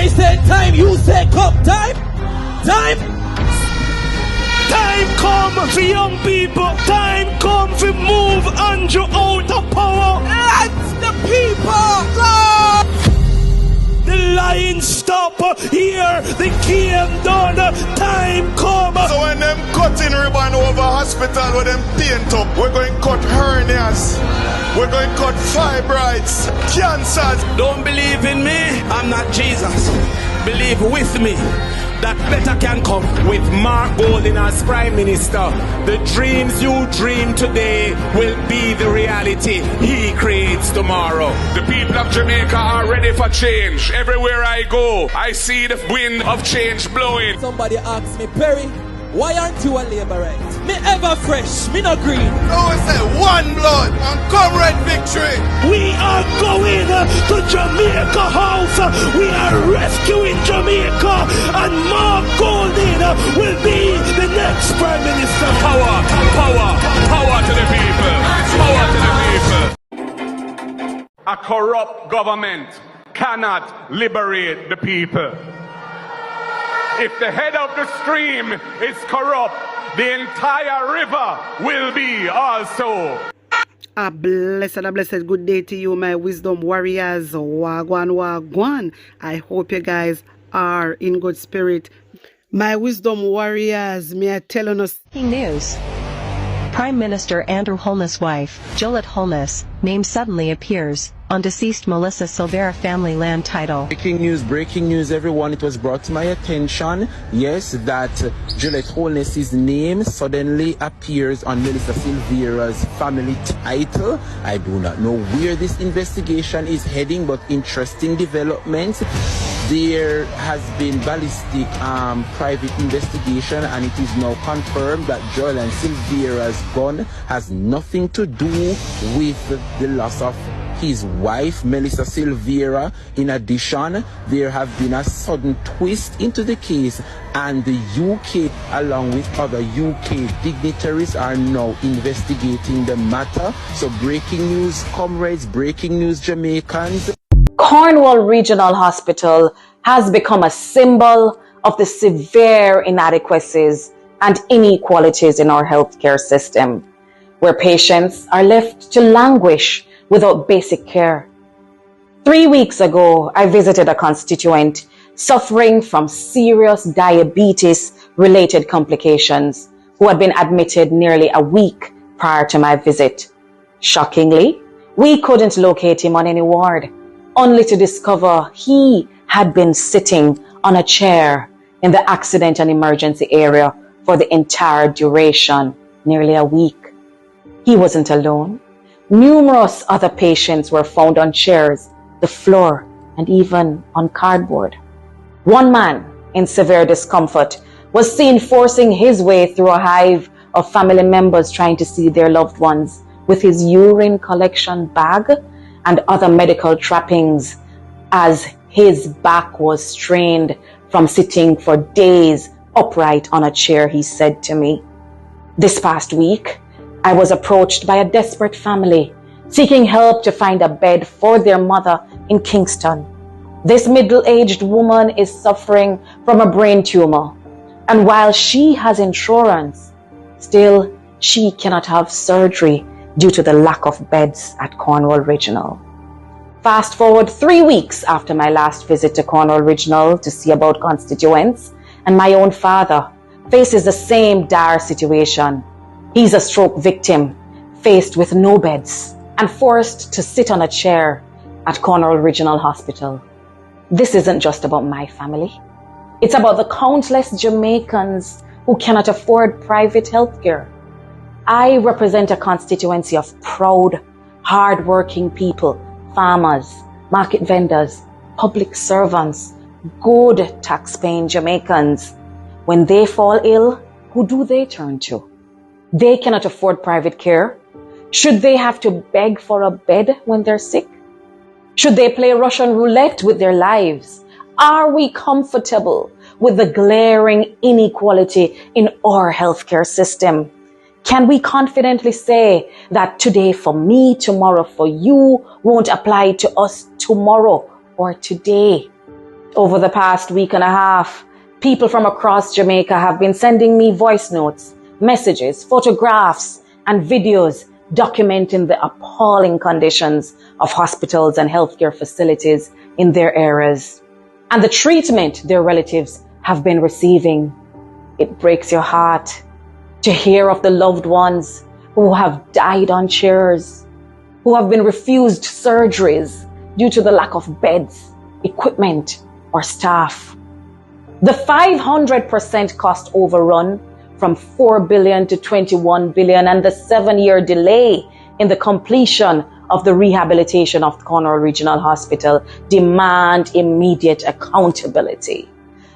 I say time, you say come. Time. Time come for young people. Time come for move Andrew out of power. Let the people go. The line stop here. The game done. Time come. So when them cutting ribbon over hospital with them paint up, we're going to cut hernias. We're going to cut fibroids, cancers. Don't believe in me. I'm not Jesus. Believe with me. That better can come with Mark Golding as Prime Minister. The dreams you dream today will be the reality he creates tomorrow. The people of Jamaica are ready for change. Everywhere I go, I see the wind of change blowing. Somebody asks me, Perry, why aren't you a labourite? Me ever fresh, me not green. No, we say one blood and comrade victory. We are going to Jamaica House. We are rescuing Jamaica, and Mark Golding will be the next Prime Minister. Power to the people. Power to the people. A corrupt government cannot liberate the people. If the head of the stream is corrupt, the entire river will be also. A blessed good day to you, my wisdom warriors. Wagwan. I hope you guys are in good spirit. My wisdom warriors, may I tell us news. Prime Minister Andrew Holness' wife, Gillette Holness, name suddenly appears on deceased Melissa Silvera family land title. Breaking news, everyone. It was brought to my attention, yes, that Gillette Holness' name suddenly appears on Melissa Silvera's family title. I do not know where this investigation is heading, but interesting developments. There has been ballistic private investigation, and it is now confirmed that Joel and Silvera's gun has nothing to do with the loss of his wife, Melissa Silvera. In addition, there have been a sudden twist into the case, and the UK, along with other UK dignitaries, are now investigating the matter. So breaking news, comrades, breaking news, Jamaicans. Cornwall Regional Hospital has become a symbol of the severe inadequacies and inequalities in our healthcare system, where patients are left to languish without basic care. 3 weeks ago, I visited a constituent suffering from serious diabetes-related complications who had been admitted nearly a week prior to my visit. Shockingly, we couldn't locate him on any ward, only to discover he had been sitting on a chair in the accident and emergency area for the entire duration, nearly a week. He wasn't alone. Numerous other patients were found on chairs, the floor, and even on cardboard. One man in severe discomfort was seen forcing his way through a hive of family members trying to see their loved ones with his urine collection bag and other medical trappings, as his back was strained from sitting for days upright on a chair, he said to me. This past week, I was approached by a desperate family seeking help to find a bed for their mother in Kingston. This middle-aged woman is suffering from a brain tumor, and while she has insurance, still she cannot have surgery due to the lack of beds at Cornwall Regional. Fast forward 3 weeks after my last visit to Cornwall Regional to see about constituents, and my own father faces the same dire situation. He's a stroke victim, faced with no beds and forced to sit on a chair at Cornwall Regional Hospital. This isn't just about my family. It's about the countless Jamaicans who cannot afford private health care. I represent a constituency of proud, hard-working people, farmers, market vendors, public servants, good tax-paying Jamaicans. When they fall ill, who do they turn to? They cannot afford private care. Should they have to beg for a bed when they're sick? Should they play Russian roulette with their lives? Are we comfortable with the glaring inequality in our healthcare system? Can we confidently say that today for me, tomorrow for you won't apply to us tomorrow or today? Over the past week and a half, people from across Jamaica have been sending me voice notes, messages, photographs, and videos documenting the appalling conditions of hospitals and healthcare facilities in their areas and the treatment their relatives have been receiving. It breaks your heart to hear of the loved ones who have died on chairs, who have been refused surgeries due to the lack of beds, equipment, or staff. The 500% cost overrun from 4 billion to 21 billion and the 7-year delay in the completion of the rehabilitation of Cornwall Regional Hospital demand immediate accountability.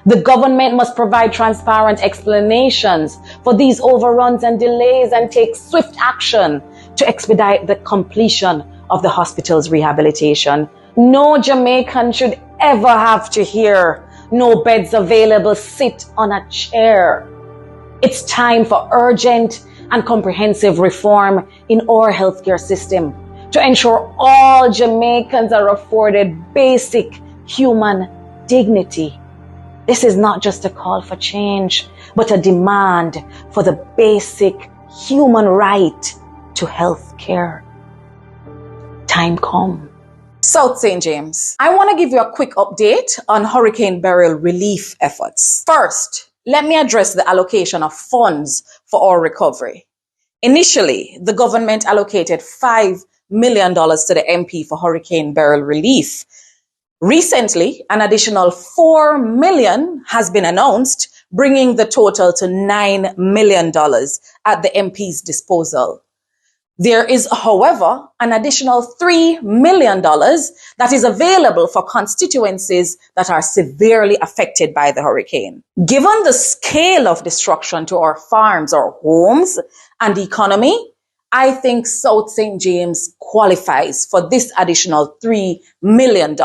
The government must provide transparent explanations for these overruns and delays and take swift action to expedite the completion of the hospital's rehabilitation. No Jamaican should ever have to hear no beds available, sit on a chair. It's time for urgent and comprehensive reform in our healthcare system to ensure all Jamaicans are afforded basic human dignity. This is not just a call for change, but a demand for the basic human right to health care. Time come. South St. James, I want to give you a quick update on Hurricane Beryl relief efforts. First, let me address the allocation of funds for our recovery. Initially, the government allocated $5 million to the MP for Hurricane Beryl relief. Recently, an additional $4 million has been announced, bringing the total to $9 million at the MP's disposal. There is, however, an additional $3 million that is available for constituencies that are severely affected by the hurricane. Given the scale of destruction to our farms, our homes, and economy, I think South St. James qualifies for this additional $3 million.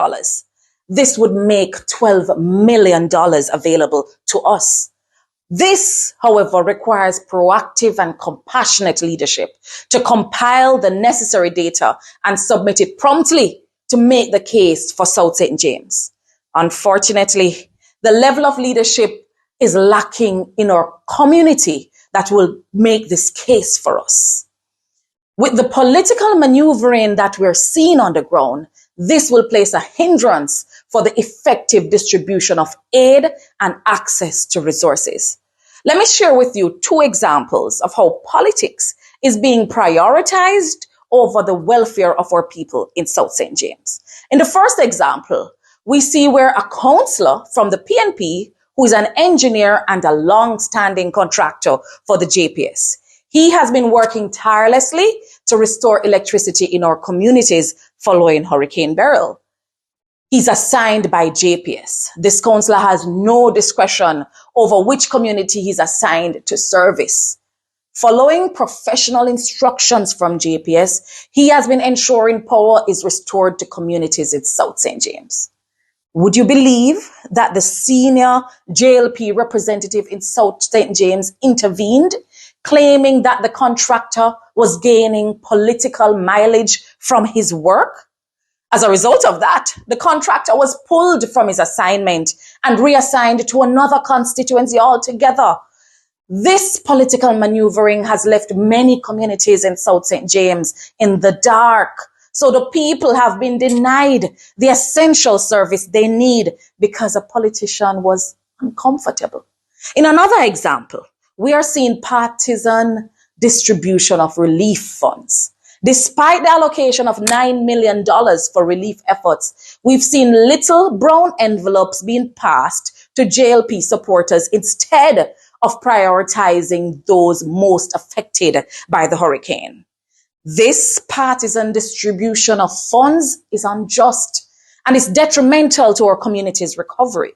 This would make $12 million available to us. This, however, requires proactive and compassionate leadership to compile the necessary data and submit it promptly to make the case for South St. James. Unfortunately, the level of leadership is lacking in our community that will make this case for us. With the political maneuvering that we're seeing on the ground, this will place a hindrance for the effective distribution of aid and access to resources. Let me share with you 2 examples of how politics is being prioritized over the welfare of our people in South St. James. In the first example, we see where a councillor from the PNP, who is an engineer and a long-standing contractor for the JPS, he has been working tirelessly to restore electricity in our communities following Hurricane Beryl. He's assigned by JPS. This councillor has no discretion over which community he's assigned to service. Following professional instructions from JPS, he has been ensuring power is restored to communities in South St. James. Would you believe that the senior JLP representative in South St. James intervened, claiming that the contractor was gaining political mileage from his work? As a result of that, the contractor was pulled from his assignment and reassigned to another constituency altogether. This political maneuvering has left many communities in South St. James in the dark. So the people have been denied the essential service they need because a politician was uncomfortable. In another example, we are seeing partisan distribution of relief funds. Despite the allocation of $9 million for relief efforts, we've seen little brown envelopes being passed to JLP supporters instead of prioritizing those most affected by the hurricane. This partisan distribution of funds is unjust and is detrimental to our community's recovery.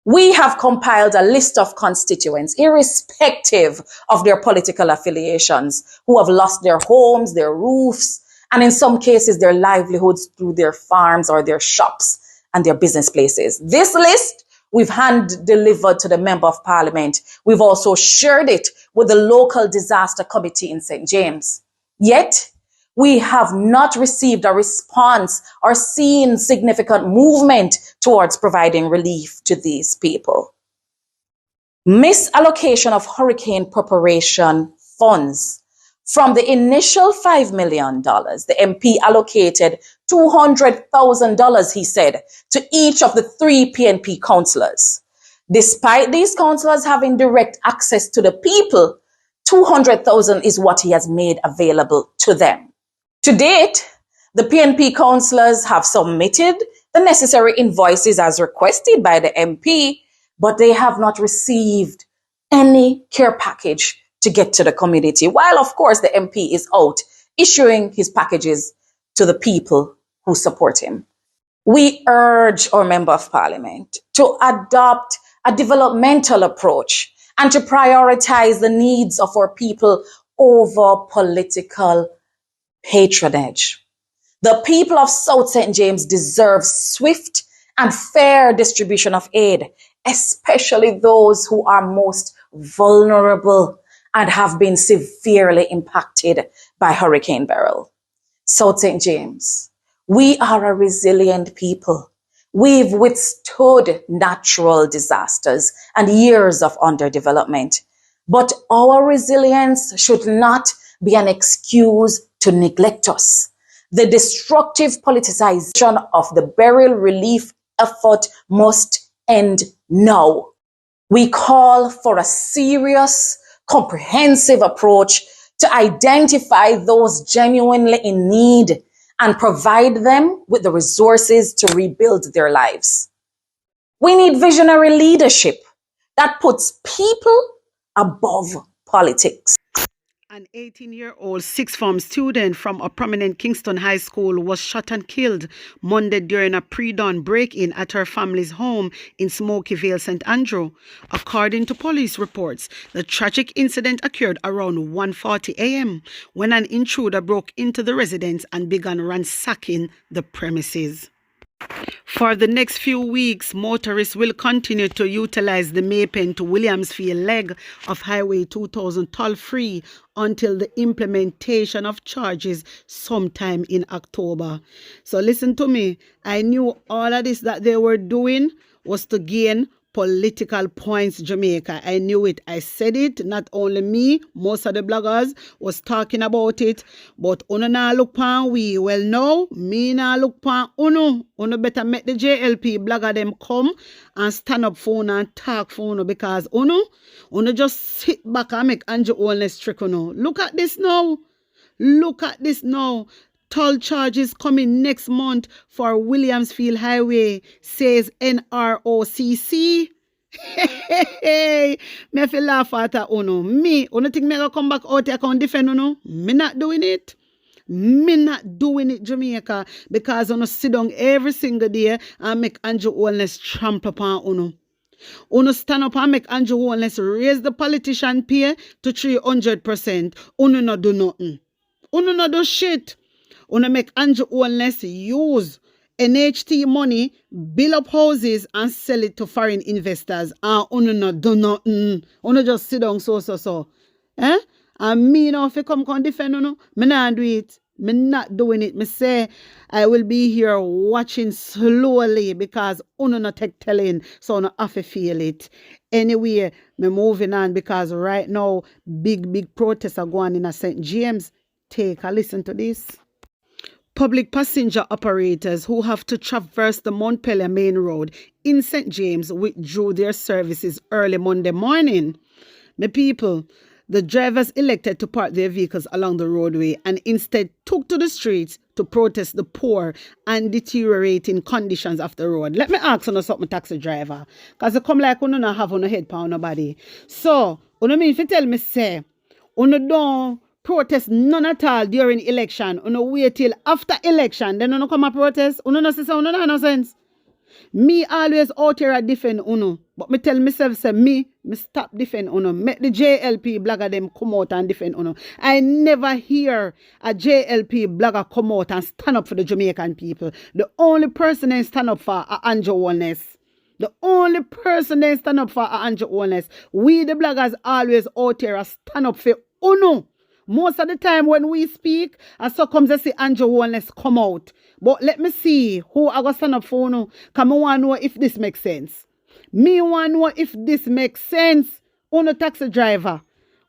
We have compiled a list of constituents, irrespective of their political affiliations, who have lost their homes, their roofs, and in some cases, their livelihoods through their farms or their shops and their business places. This list we've hand-delivered to the Member of Parliament. We've also shared it with the local disaster committee in St. James. Yet, we have not received a response or seen significant movement towards providing relief to these people. Misallocation of hurricane preparation funds. From the initial $5 million, the MP allocated $200,000, he said, to each of the 3 PNP councillors. Despite these councillors having direct access to the people, $200,000 is what he has made available to them. To date, the PNP councillors have submitted the necessary invoices as requested by the MP, but they have not received any care package to get to the community, while of course the MP is out issuing his packages to the people who support him. We urge our Member of Parliament to adopt a developmental approach and to prioritize the needs of our people over political patronage. The people of South St. James deserve swift and fair distribution of aid, especially those who are most vulnerable and have been severely impacted by Hurricane Beryl. South St. James, we are a resilient people. We've withstood natural disasters and years of underdevelopment, but our resilience should not be an excuse to neglect us. The destructive politicization of the burial relief effort must end now. We call for a serious, comprehensive approach to identify those genuinely in need and provide them with the resources to rebuild their lives. We need visionary leadership that puts people above politics. An 18-year-old sixth form student from a prominent Kingston High School was shot and killed Monday during a pre-dawn break-in at her family's home in Smoky Vale, St. Andrew. According to police reports, the tragic incident occurred around 1:40 a.m. when an intruder broke into the residence and began ransacking the premises. For the next few weeks, motorists will continue to utilize the Maypen to Williamsfield leg of Highway 2000 toll-free until the implementation of charges sometime in October. So listen to me. I knew all of this that they were doing was to gain political points, Jamaica. I knew it. I said it. Not only me, most of the bloggers was talking about it. But uno na look pan we. Well, no, me na look pan uno. Uno better make the JLP blogger them come and stand up for uno and talk for uno, because uno just sit back and make Andrew Holness trick uno. Look at this now. Look at this now. Toll charges coming next month for Williamsfield Highway, says NROCC. Hey, me feel laugh at that uno. Me, uno think me gonna come back out here and defend uno? Me not doing it. Me not doing it, Jamaica, because uno sit down every single day and make Andrew Holness trample upon uno. Uno stand up and make Andrew Holness raise the politician pay to 300%. Uno no do nothing. Uno no do shit. Uno make Andrew Holness use NHT money, build up houses and sell it to foreign investors. And uno no do nothing. Uno just sit down so. Eh? And me now if you come defend uno, me not do it. Me not doing it. Me say I will be here watching slowly because uno not take telling, so uno have to feel it. Anyway, me moving on because right now big protests are going in St. James. Take a listen to this. Public passenger operators who have to traverse the Montpelier Main Road in St. James withdrew their services early Monday morning. My people, the drivers elected to park their vehicles along the roadway and instead took to the streets to protest the poor and deteriorating conditions of the road. Let me ask you something, taxi driver, because you come like you don't have on a head pound nobody. So, you mean if you tell me, say, you don't protest none at all during election, you wait till after election, then you come and protest, you no say so, no sense. Me always out here a defend uno, but me tell myself say me stop defend uno. Make the JLP blogger them come out and defend uno. I never hear a JLP blogger come out and stand up for the Jamaican people. The only person they stand up for are Andrew Holness. The only person they stand up for are Andrew Holness. We the bloggers always out here stand up for uno. Most of the time when we speak, and so comes to see Andrew Holness come out. But let me see who I got stand up for no. Come I want to know if this makes sense. Me want to know if this makes sense. Uno taxi driver.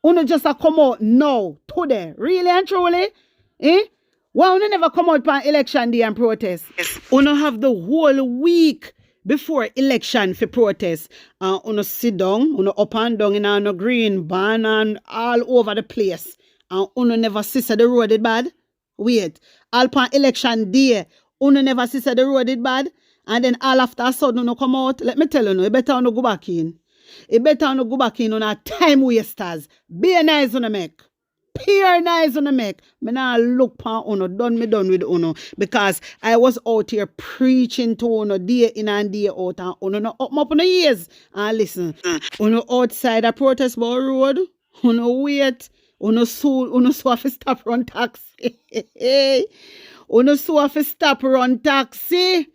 Uno just a come out now, today. Really and truly? Eh? Why uno never come out for election day and protest? Uno have the whole week before election for protest. Uno sit down, uno up and down in a green ban and all over the place. And uno never see the road is bad. Wait, all upon election day, uno never see the road is bad. And then all after a sudden uno come out. Let me tell you, no, you better uno go back in. You better uno go back in on a time wasters. Be nice uno make. Pure nice on the make. Me now look pa uno, done with uno. Because I was out here preaching to uno day in and day out. And uno no up on the ears. And listen, uno outside a protest bar road. Uno wait. Uno so have to stop run taxi. Uno so have to stop run taxi.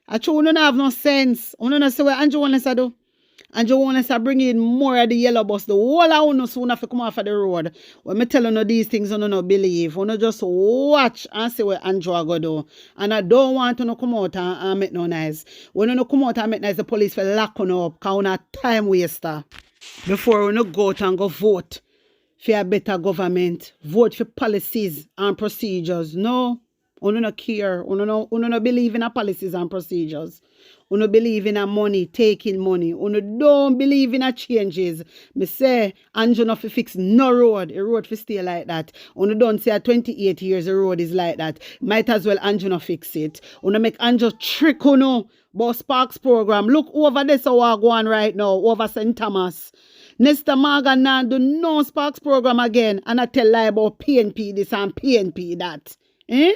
I true uno no have no sense. Uno no say what Andrew Holness do. And you want us to bring in more of the yellow bus. The whole of you soon have to come off of the road. When me tell you these things, you no believe. You just watch and see what Andrew go do. And I don't want to come out and make no noise. When you come out and make noise, the police will lock you up because you a time waster. Before you go out and go vote for a better government, vote for policies and procedures. No, you no care. You no believe in a policies and procedures. You believe in a money, taking money. You don't believe in a changes. Me say, Andrew no fi fix no road. A road fi stay like that. You don't say at 28 years a road is like that. Might as well Andrew no fix it. You make Andrew trick about Sparks program. Look over this how I go on right now, over St. Thomas. Nesta Morgan now do no Sparks program again. And I tell lie about PNP this and PNP that. Eh?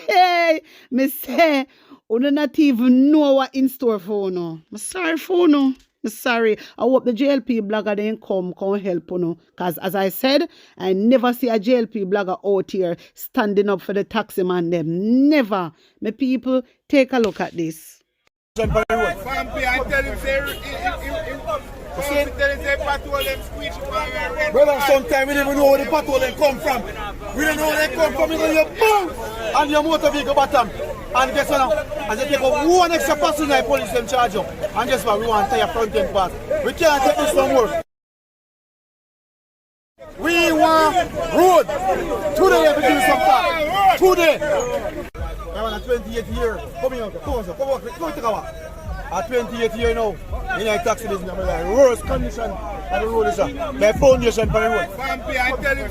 Hey, me say, you do not even know what in store for you. I'm sorry for you. I'm sorry. I hope the JLP blogger then come help you. Because as I said, I never see a JLP blogger out here standing up for the taxi man them. Never. My people, take a look at this. Brother, sometimes we don't even know where the patrol them come from. We don't know where they come from because you boom and your motor vehicle bottom. And guess what now? As they take up one extra person, the police them charge you. And guess what? We want to take your front end pass. We can't take this from work. We want road. Today we do some part. Today. I want a 28 year. Come here, come on, come take a walk. At 28 years now, in a taxi business, I'm like, worst condition of the road is my foundation for the road. I tell him,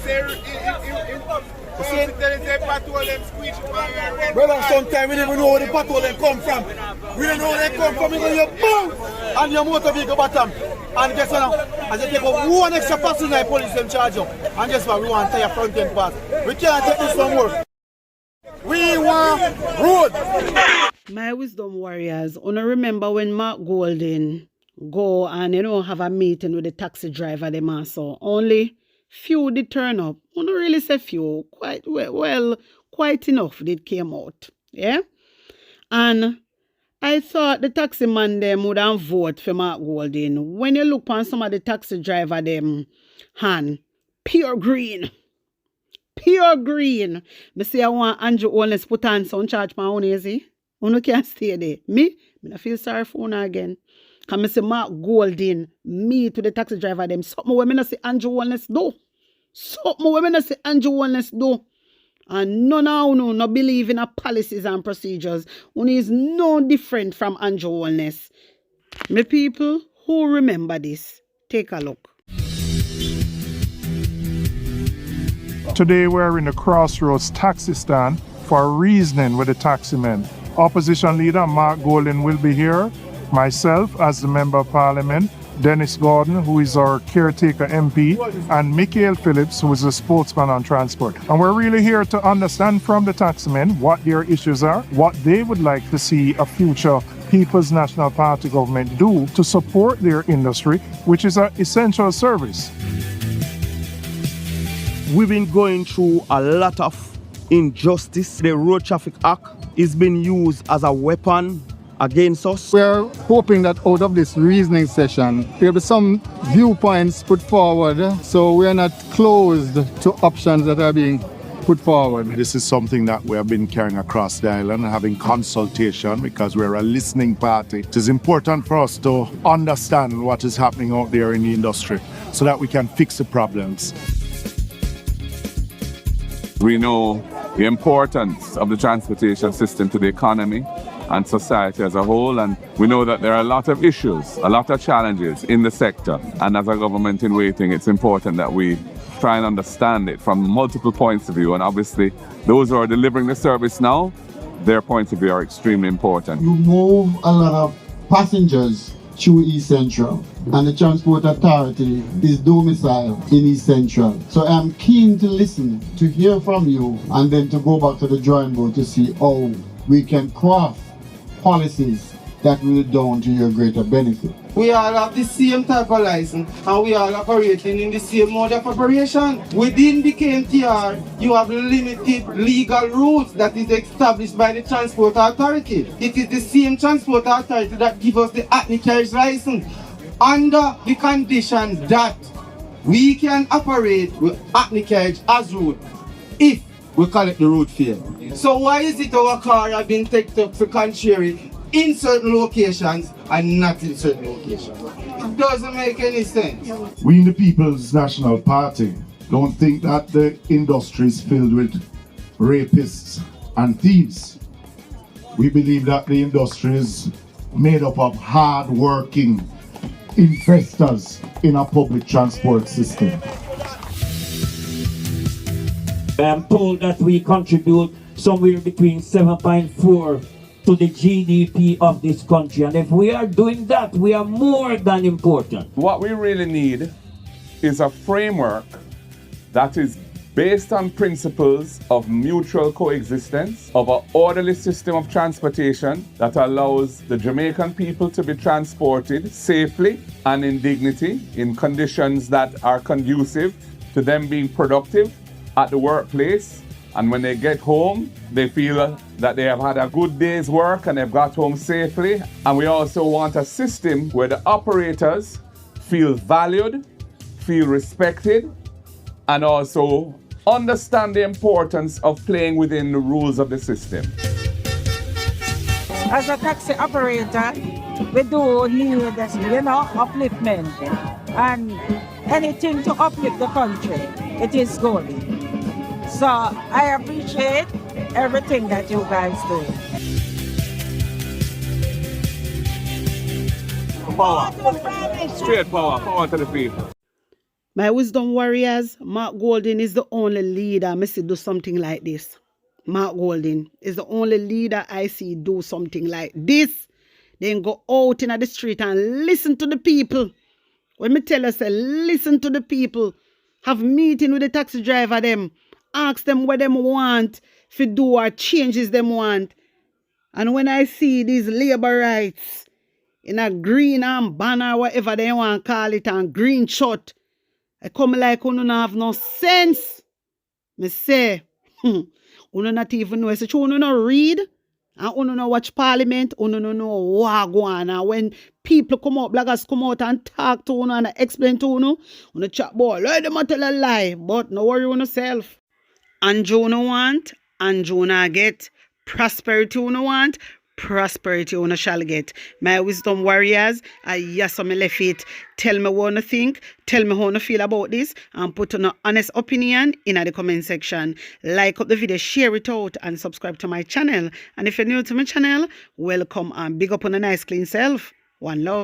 Brother, sometimes we don't even know where the patrol them come from. We don't know where they come from because you boom and your motor vehicle bottom. And guess what now? As they take up one extra person, the police them charge you. And guess what? We want to take your front end pass. We can't take this from work. We want road. My wisdom warriors, I remember when Mark Golden go and have a meeting with the taxi driver them also. Only few did turn up. I don't really say few, quite enough did came out. Yeah? And I thought the taxi man them would have vote for Mark Golden. When you look on some of the taxi driver them hand, pure green. Pure green. Me say I want Andrew Holness put on some charge for own easy. You can't stay there. Me I feel sorry for you again. Because I say Mark Golden, me to the taxi driver them. Something where I not say Andrew Holness do. Something where I not say Andrew Holness do. And none of you no believe in our policies and procedures. One is no different from Andrew Holness. My people who remember this, take a look. Today we're in the Crossroads taxi stand for reasoning with the taxi men. Opposition leader Mark Golden will be here. Myself as the Member of Parliament, Dennis Gordon, who is our caretaker MP, and Michael Phillips, who is a spokesman on transport. And we're really here to understand from the taximen what their issues are, what they would like to see a future People's National Party government do to support their industry, which is an essential service. We've been going through a lot of injustice. The Road Traffic Act is being used as a weapon against us. We are hoping that out of this reasoning session, there will be some viewpoints put forward, so we are not closed to options that are being put forward. This is something that we have been carrying across the island, having consultation, because we're a listening party. It is important for us to understand what is happening out there in the industry so that we can fix the problems. We know the importance of the transportation system to the economy and society as a whole, and we know that there are a lot of issues, a lot of challenges in the sector, and as a government in waiting, it's important that we try and understand it from multiple points of view, and obviously those who are delivering the service now, their points of view are extremely important. You move a lot of passengers through East Central, and the Transport Authority is domiciled in East Central. So I'm keen to listen, to hear from you, and then to go back to the drawing board to see how we can craft policies that will down to your greater benefit. We all have the same type of license and we all operating in the same mode of operation. Within the KMTR, you have limited legal rules that is established by the Transport Authority. It is the same Transport Authority that gives us the Hackney carriage license under the condition that we can operate with Hackney carriage as route if we collect the road fare. So why is it our car have been taken up for contrary in certain locations and not in certain locations? It doesn't make any sense. We in the People's National Party don't think that the industry is filled with rapists and thieves. We believe that the industry is made up of hard-working investors in a public transport system. I am told that we contribute somewhere between 7.4 to the GDP of this country, and if we are doing that, we are more than important. What we really need is a framework that is based on principles of mutual coexistence, of an orderly system of transportation that allows the Jamaican people to be transported safely and in dignity, in conditions that are conducive to them being productive at the workplace, and when they get home, they feel that they have had a good day's work and they've got home safely. And we also want a system where the operators feel valued, feel respected, and also understand the importance of playing within the rules of the system. As a taxi operator, we do need, upliftment, and anything to uplift the country, it is good. So I appreciate everything that you guys do. Power. Straight power. Power to the people. My wisdom warriors, Mark Golding is the only leader I see do something like this. Mark Golding is the only leader I see do something like this. Then go out in the street and listen to the people. When me tell us, listen to the people. Have meeting with the taxi driver them. Ask them what them want to do or changes them want. And when I see these labor rights in a green banner, whatever they want to call it, and green shot, I come like you don't have no sense. Me say, you not even know. So you don't read, and you don't watch parliament, you don't know what go on. And when people come out, bloggers come out and talk to you and explain to you chat boy, let them tell a lie, but no worry on yourself. And you no want, and you no get. Prosperity you no want, prosperity you no shall get. My wisdom warriors, yes, I'm left it. Tell me what you think, tell me how you feel about this, and put an honest opinion in the comment section. Like up the video, share it out, and subscribe to my channel. And if you're new to my channel, welcome and big up on a nice clean self. One love.